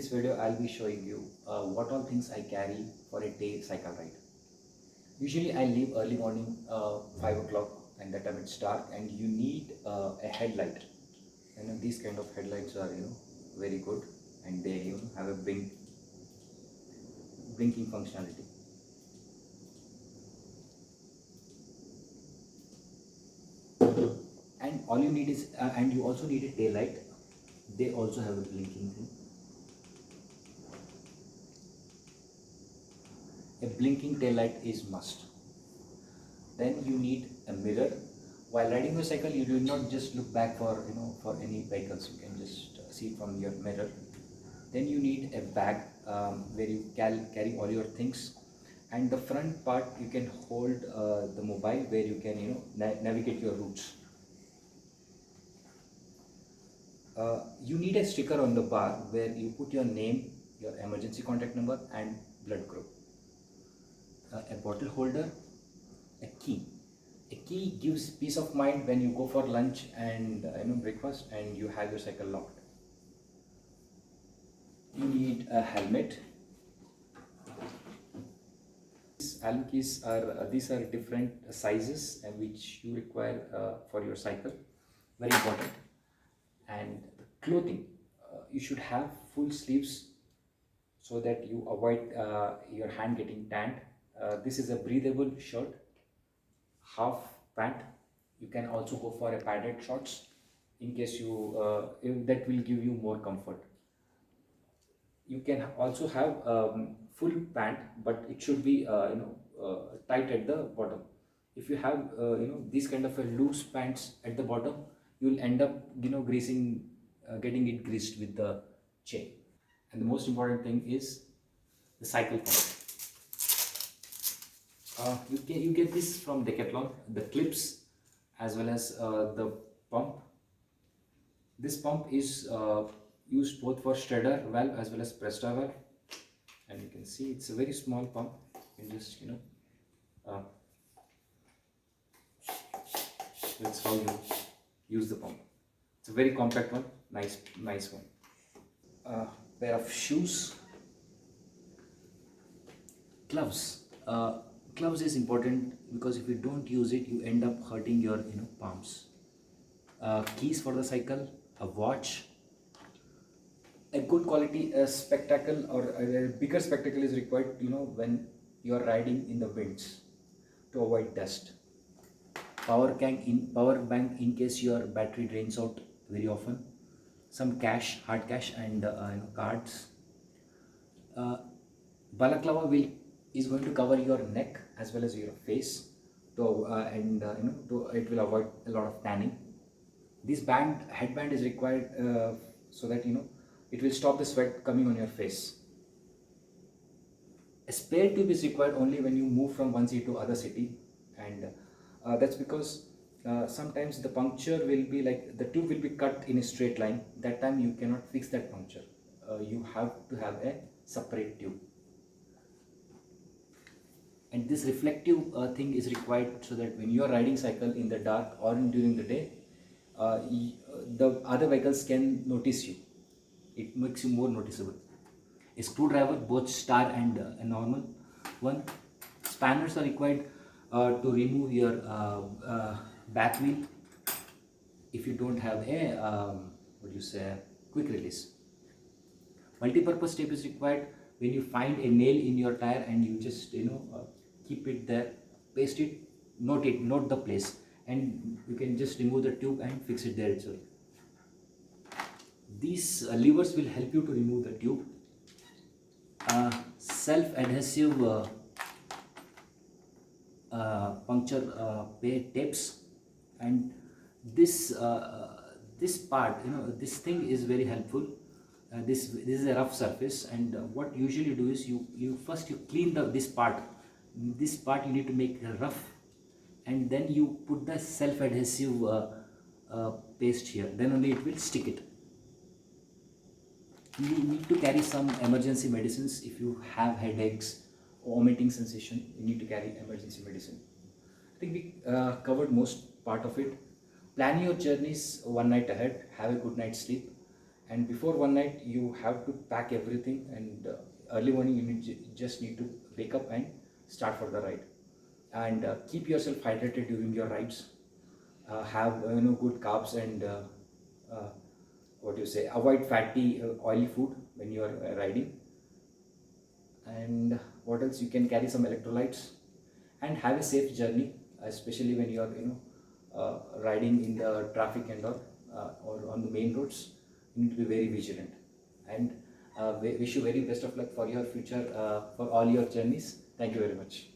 this video I'll be showing you what all things I carry for a day cycle ride. Usually I leave early morning 5 o'clock, and that time it's dark and you need a headlight. These kind of headlights are very good, and they have a blinking functionality. And all you need is and you also need a tail light. They also have a blinking thing. A blinking tail light is must. Then you need a mirror. While riding your cycle, you do not just look back for any vehicles. You can just see from your mirror. Then you need a bag where you carry all your things, and the front part you can hold the mobile where you can navigate your routes. You need a sticker on the bar where you put your name, your emergency contact number, and blood group. A bottle holder, a key. A key gives peace of mind when you go for lunch and breakfast and you have your cycle locked. You need a helmet. Allen keys are these are different sizes which you require for your cycle. Very important. And clothing, you should have full sleeves so that you avoid your hand getting tanned. This is a breathable shirt, half pant. You can also go for a padded shorts in case if that will give you more comfort. You can also have full pant, but it should be tight at the bottom. If you have these kind of a loose pants at the bottom, you will end up greasing, getting it greased with the chain. And the most important thing is the cycle pump. You get this from Decathlon, the clips as well as the pump. This pump is used both for Shredder valve as well as Presta valve, and you can see it's a very small pump. You can just that's how you use the pump. It's a very compact one, nice one. Pair of shoes. Gloves. Gloves is important because if you don't use it, you end up hurting your palms. Keys for the cycle, a watch, a good quality spectacle, or a bigger spectacle is required when you are riding in the winds to avoid dust. Power bank in case your battery drains out very often. Some cash, hard cash, and cards. Balaclava is going to cover your neck as well as your face, it will avoid a lot of tanning. This headband is required so that it will stop the sweat coming on your face. A spare tube is required only when you move from one city to other city, and that's because sometimes the puncture will be like the tube will be cut in a straight line. That time you cannot fix that puncture. You have to have a separate tube. And this reflective thing is required so that when you are riding cycle in the dark or during the day, the other vehicles can notice you. It makes you more noticeable. A screwdriver, both star and a normal one. Spanners are required to remove your back wheel if you don't have a quick release. Multi-purpose tape is required when you find a nail in your tire and you just keep it there, paste it, note the place, and you can just remove the tube and fix it there itself. These levers will help you to remove the tube. Self-adhesive puncture tapes, and this part, this thing is very helpful. This is a rough surface, and what you usually do is you first clean this part. This part you need to make rough, and then you put the self-adhesive paste here. Then only it will stick it. You need to carry some emergency medicines if you have headaches or vomiting sensation. You need to carry emergency medicine. I think we covered most part of it. Plan your journeys one night ahead. Have a good night's sleep, and before one night you have to pack everything, and early morning you just need to wake up and start for the ride. And keep yourself hydrated during your rides. Have good carbs, and uh, what do you say, avoid fatty oily food when you are riding. And what else, you can carry some electrolytes, and have a safe journey, especially when you are riding in the traffic and all, or on the main roads. You need to be very vigilant. And wish you very best of luck for your future, for all your journeys. Thank you very much.